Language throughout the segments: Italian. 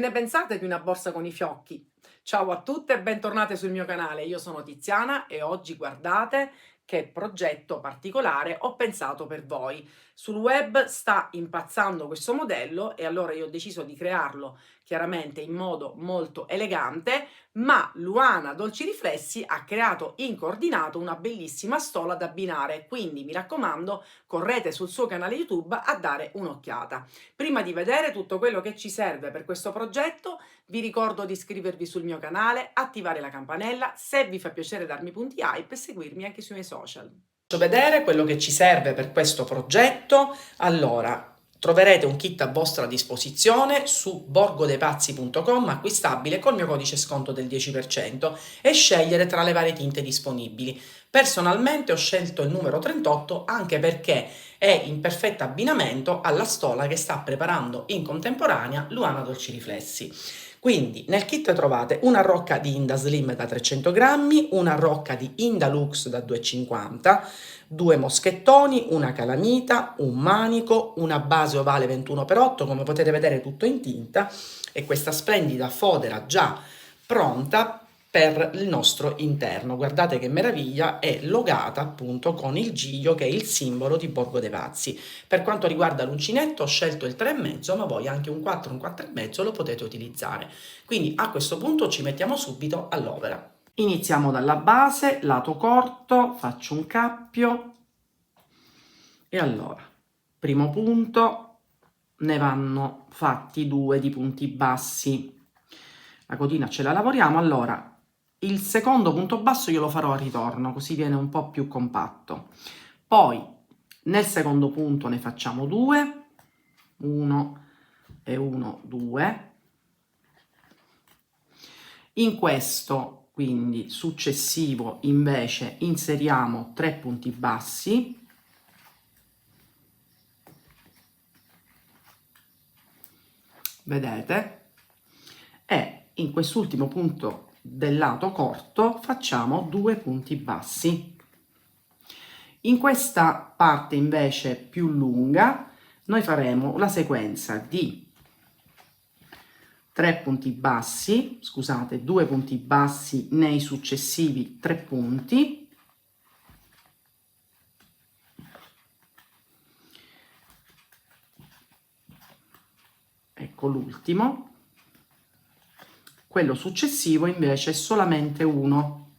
ne pensate di una borsa con i fiocchi? Ciao a tutte e bentornate sul mio canale, io sono Tiziana e oggi guardate che progetto particolare ho pensato per voi. Sul web sta impazzando questo modello e allora io ho deciso di crearlo chiaramente in modo molto elegante, ma Luana Dolci Riflessi ha creato in coordinato una bellissima stola da abbinare, quindi mi raccomando correte sul suo canale YouTube a dare un'occhiata. Prima di vedere tutto quello che ci serve per questo progetto, vi ricordo di iscrivervi sul mio canale, attivare la campanella, se vi fa piacere darmi punti hype e seguirmi anche sui miei social. Faccio vedere quello che ci serve per questo progetto. Allora, troverete un kit a vostra disposizione su borgodepazzi.com acquistabile col mio codice sconto del 10% e scegliere tra le varie tinte disponibili. Personalmente ho scelto il numero 38 anche perché è in perfetto abbinamento alla stola che sta preparando in contemporanea Luana Dolci Riflessi. Quindi nel kit trovate una rocca di Inda Slim da 300 grammi, una rocca di Inda Lux da 250, due moschettoni, una calamita, un manico, una base ovale 21x8, come potete vedere tutto in tinta, e questa splendida fodera già pronta per il nostro interno. Guardate che meraviglia, è logata appunto con il giglio che è il simbolo di Borgo dei Pazzi. Per quanto riguarda l'uncinetto ho scelto il 3,5, ma voi anche un 4, un 4,5 lo potete utilizzare. Quindi a questo punto ci mettiamo subito all'opera. Iniziamo dalla base, lato corto, faccio un cappio e allora, primo punto, ne vanno fatti 2 di punti bassi. La cotina ce la lavoriamo, allora il secondo punto basso io lo farò a ritorno, così viene un po' più compatto. Poi nel secondo punto ne facciamo 2, 1 e 1, 2. In questo, quindi successivo, invece inseriamo 3 punti bassi. Vedete? E in quest'ultimo punto del lato corto facciamo 2 punti bassi. In questa parte invece più lunga noi faremo la sequenza di 3 punti bassi, scusate, 2 punti bassi nei successivi 3 punti, ecco l'ultimo. Quello successivo invece è solamente 1.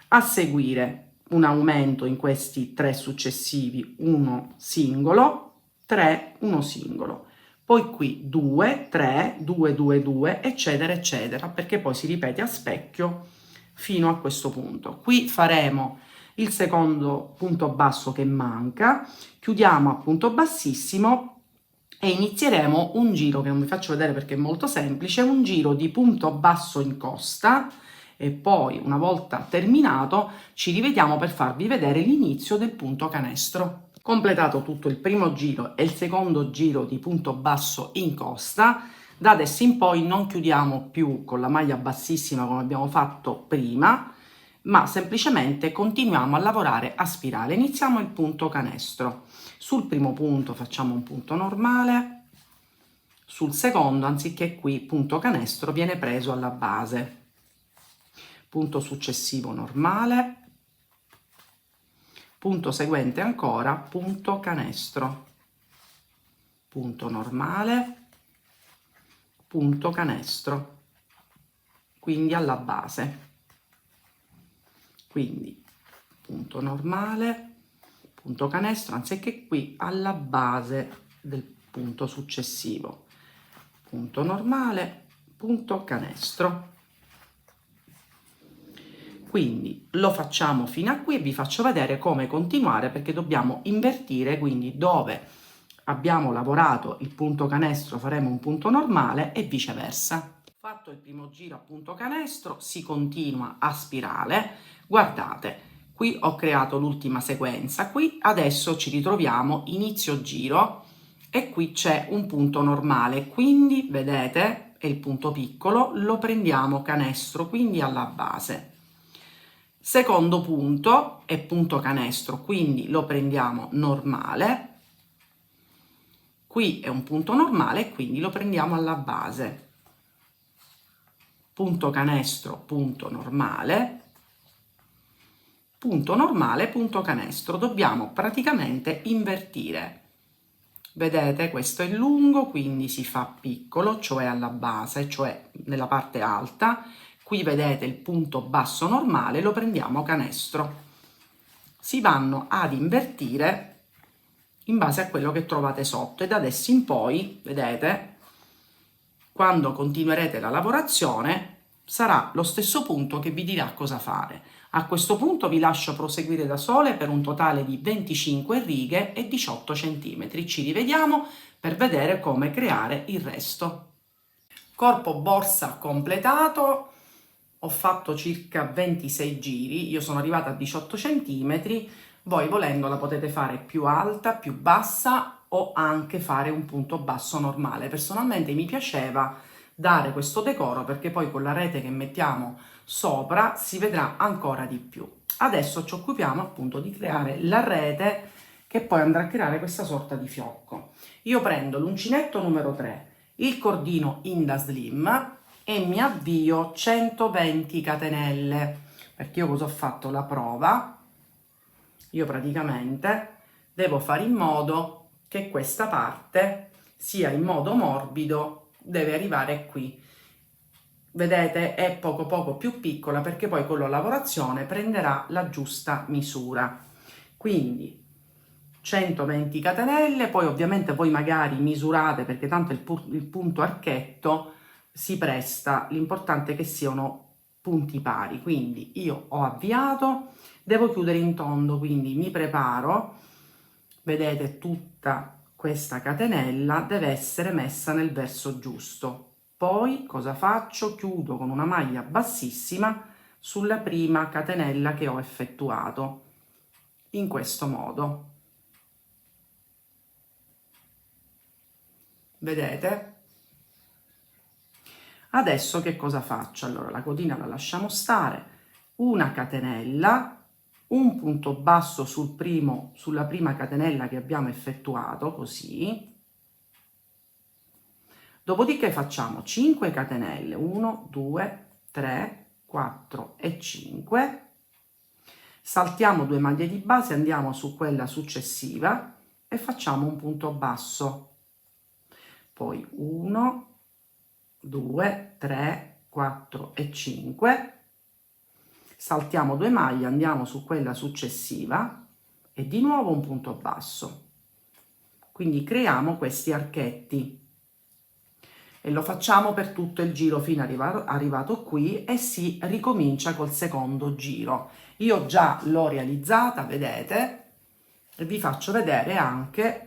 A seguire un aumento in questi 3 successivi, 1 singolo, 3, 1 singolo, poi qui 2, 3, 2, 2, 2, eccetera, eccetera, perché poi si ripete a specchio fino a questo punto. Qui faremo il secondo punto basso che manca, chiudiamo a punto bassissimo e inizieremo un giro che non vi faccio vedere perché è molto semplice, un giro di punto basso in costa e poi una volta terminato ci rivediamo per farvi vedere l'inizio del punto canestro. Completato tutto il primo giro e il secondo giro di punto basso in costa, da adesso in poi non chiudiamo più con la maglia bassissima come abbiamo fatto prima, ma semplicemente continuiamo a lavorare a spirale. Iniziamo il punto canestro. Sul primo punto facciamo un punto normale, sul secondo, anziché qui punto canestro, viene preso alla base. Punto successivo normale, punto seguente ancora, punto canestro, punto normale, punto canestro, quindi alla base. Quindi punto normale, punto canestro, anziché qui alla base del punto successivo, punto normale, punto canestro. Quindi lo facciamo fino a qui e vi faccio vedere come continuare, perché dobbiamo invertire, quindi dove abbiamo lavorato il punto canestro faremo un punto normale e viceversa. Fatto il primo giro a punto canestro si continua a spirale. Guardate, qui ho creato l'ultima sequenza, qui adesso ci ritroviamo inizio giro e qui c'è un punto normale, quindi vedete è il punto piccolo, lo prendiamo canestro, quindi alla base. Secondo punto è punto canestro, quindi lo prendiamo normale. qui è un punto normale e quindi lo prendiamo alla base, punto canestro, punto normale, punto canestro. Dobbiamo praticamente invertire. Vedete, questo è lungo, quindi si fa piccolo, cioè alla base, cioè nella parte alta. Qui vedete il punto basso normale, lo prendiamo canestro. Si vanno ad invertire in base a quello che trovate sotto, e da adesso in poi, vedete, quando continuerete la lavorazione sarà lo stesso punto che vi dirà cosa fare. A questo punto vi lascio proseguire da sole per un totale di 25 righe e 18 cm. Ci rivediamo per vedere come creare il resto. Corpo borsa completato, ho fatto circa 26 giri, io sono arrivata a 18 cm, voi volendo la potete fare più alta, più bassa o anche fare un punto basso normale. Personalmente mi piaceva dare questo decoro perché poi con la rete che mettiamo sopra si vedrà ancora di più. Adesso ci occupiamo appunto di creare la rete che poi andrà a creare questa sorta di fiocco. Io prendo l'uncinetto numero 3, il cordino Inda Slim e mi avvio 120 catenelle, perché io cosa ho fatto? La prova, io praticamente devo fare in modo che questa parte sia in modo morbido, deve arrivare qui. Vedete, è poco più piccola perché poi con la lavorazione prenderà la giusta misura. Quindi 120 catenelle, poi ovviamente voi magari misurate perché tanto il punto archetto si presta, l'importante è che siano punti pari. Quindi io ho avviato, devo chiudere in tondo, quindi mi preparo, vedete tutta questa catenella deve essere messa nel verso giusto. Poi cosa faccio? Chiudo con una maglia bassissima sulla prima catenella che ho effettuato, in questo modo. Vedete? Adesso che cosa faccio? Allora la codina la lasciamo stare, una catenella, un punto basso sulla prima catenella che abbiamo effettuato, così. Dopodiché facciamo 5 catenelle, 1, 2, 3, 4 e 5. Saltiamo 2 maglie di base, andiamo su quella successiva e facciamo un punto basso. Poi 1, 2, 3, 4 e 5. Saltiamo 2 maglie, andiamo su quella successiva e di nuovo un punto basso. Quindi creiamo questi archetti e lo facciamo per tutto il giro fino arrivato qui e si ricomincia col secondo giro. Io già l'ho realizzata, vedete, e vi faccio vedere anche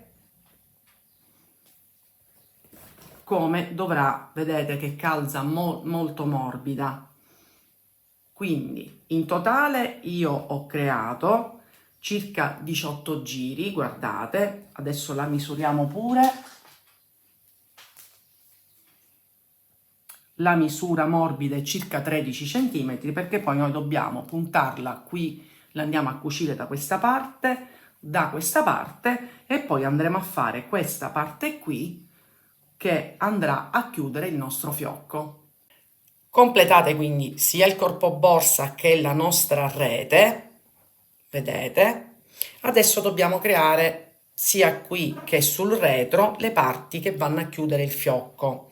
come dovrà, vedete che calza molto morbida. Quindi in totale io ho creato circa 18 giri, guardate, adesso la misuriamo pure. La misura morbida è circa 13 cm perché poi noi dobbiamo puntarla qui, la andiamo a cucire da questa parte e poi andremo a fare questa parte qui che andrà a chiudere il nostro fiocco. Completate quindi sia il corpo borsa che la nostra rete, vedete? Adesso dobbiamo creare sia qui che sul retro le parti che vanno a chiudere il fiocco.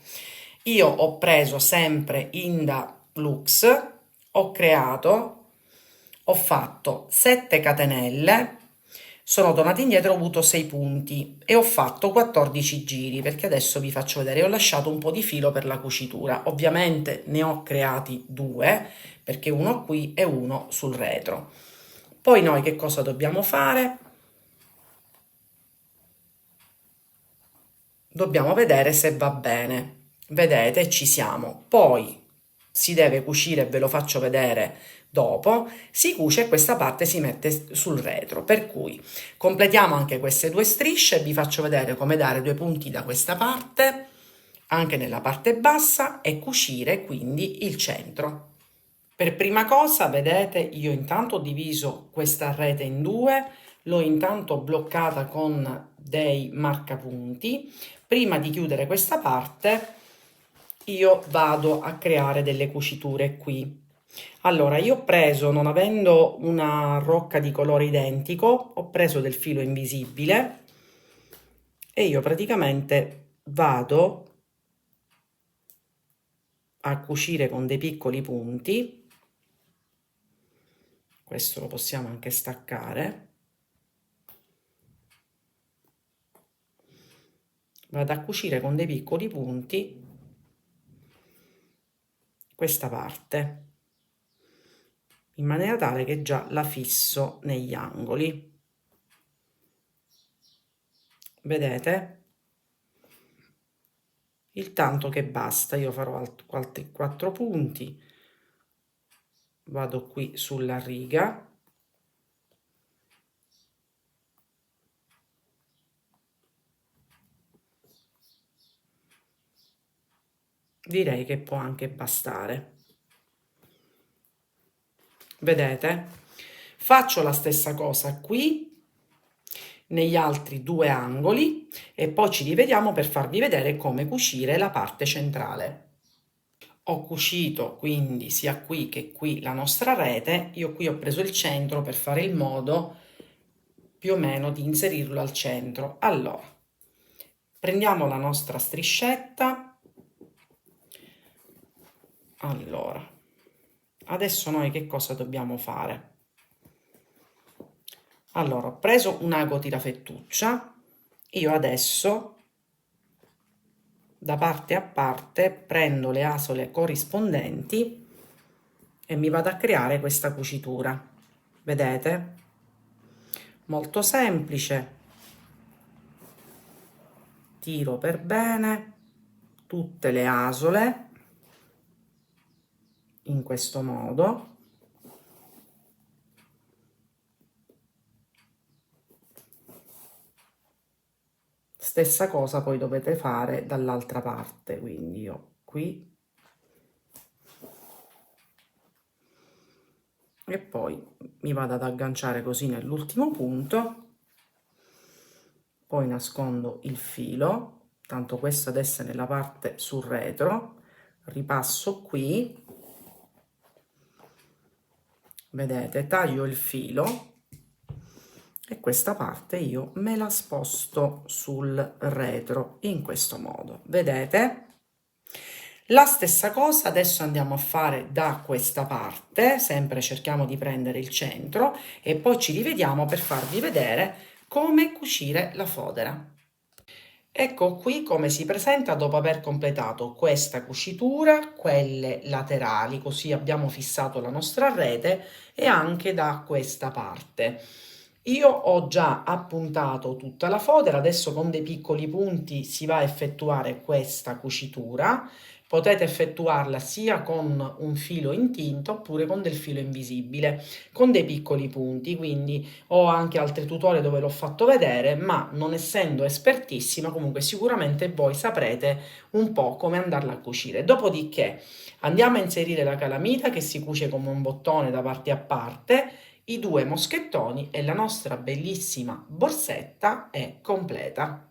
Io ho preso sempre Inda Lux, ho fatto 7 catenelle, sono tornata indietro, ho avuto 6 punti e ho fatto 14 giri perché adesso vi faccio vedere, ho lasciato un po' di filo per la cucitura, ovviamente ne ho creati 2 perché uno qui e uno sul retro. Poi noi che cosa dobbiamo fare? Dobbiamo vedere se va bene. Vedete, ci siamo. Poi si deve cucire, ve lo faccio vedere dopo, si cuce e questa parte si mette sul retro, per cui completiamo anche queste 2 strisce e vi faccio vedere come dare 2 punti da questa parte, anche nella parte bassa, e cucire quindi il centro. Per prima cosa, vedete, io intanto ho diviso questa rete in 2, l'ho intanto bloccata con dei marcapunti. Prima di chiudere questa parte io vado a creare delle cuciture qui. Allora, io ho preso, non avendo una rocca di colore identico, ho preso del filo invisibile e io praticamente vado a cucire con dei piccoli punti. Questo lo possiamo anche staccare. Vado a cucire con dei piccoli punti questa parte, in maniera tale che già la fisso negli angoli. Vedete? Il tanto che basta. Io farò altri 4 punti, vado qui sulla riga, direi che può anche bastare. Vedete? Faccio la stessa cosa qui negli altri 2 angoli e poi ci rivediamo per farvi vedere come cucire la parte centrale. Ho cucito quindi sia qui che qui la nostra rete. Io qui ho preso il centro per fare il modo più o meno di inserirlo al centro. Allora, prendiamo la nostra striscetta. Allora, adesso noi che cosa dobbiamo fare? Allora, ho preso un ago tirafettuccia. Io adesso da parte a parte prendo le asole corrispondenti e mi vado a creare questa cucitura. Vedete? Molto semplice. Tiro per bene tutte le asole in questo modo. Stessa cosa poi dovete fare dall'altra parte, quindi io qui e poi mi vado ad agganciare così nell'ultimo punto, poi nascondo il filo, tanto questo adesso è nella parte sul retro, ripasso qui, vedete, taglio il filo e questa parte io me la sposto sul retro in questo modo, vedete? La stessa cosa adesso andiamo a fare da questa parte, sempre cerchiamo di prendere il centro e poi ci rivediamo per farvi vedere come cucire la fodera. Ecco qui come si presenta dopo aver completato questa cucitura, quelle laterali, così abbiamo fissato la nostra rete e anche da questa parte. Io ho già appuntato tutta la fodera, adesso con dei piccoli punti si va a effettuare questa cucitura. Potete effettuarla sia con un filo intinto oppure con del filo invisibile, con dei piccoli punti, quindi ho anche altri tutorial dove l'ho fatto vedere, ma non essendo espertissima, comunque sicuramente voi saprete un po' come andarla a cucire. Dopodiché andiamo a inserire la calamita che si cuce come un bottone da parte a parte, i 2 moschettoni e la nostra bellissima borsetta è completa.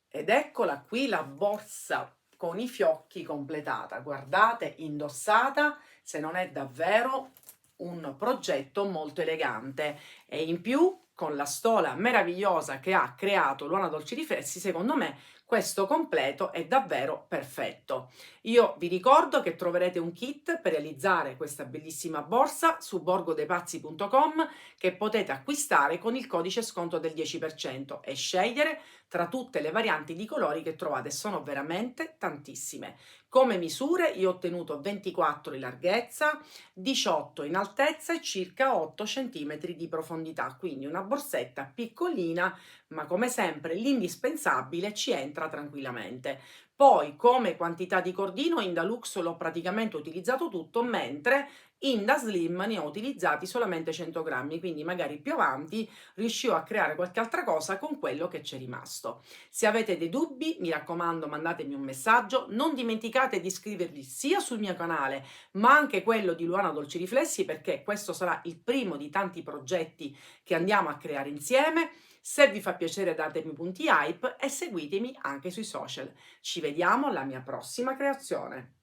Ed eccola qui la borsa con i fiocchi completata. Guardate, indossata, se non è davvero un progetto molto elegante e in più con la stola meravigliosa che ha creato Luana Dolci Riflessi, secondo me questo completo è davvero perfetto. Io vi ricordo che troverete un kit per realizzare questa bellissima borsa su borgodepazzi.com che potete acquistare con il codice sconto del 10% e scegliere tra tutte le varianti di colori che trovate, sono veramente tantissime. Come misure io ho ottenuto 24 in larghezza, 18 in altezza e circa 8 cm di profondità, quindi una borsetta piccolina, ma come sempre l'indispensabile ci entra tranquillamente. Poi come quantità di cordino Indalux l'ho praticamente utilizzato tutto, mentre In Da Slim ne ho utilizzati solamente 100 grammi, quindi magari più avanti riuscirò a creare qualche altra cosa con quello che c'è rimasto. Se avete dei dubbi, mi raccomando, mandatemi un messaggio. Non dimenticate di iscrivervi sia sul mio canale, ma anche quello di Luana Dolci Riflessi, perché questo sarà il primo di tanti progetti che andiamo a creare insieme. Se vi fa piacere datemi punti hype e seguitemi anche sui social. Ci vediamo alla mia prossima creazione.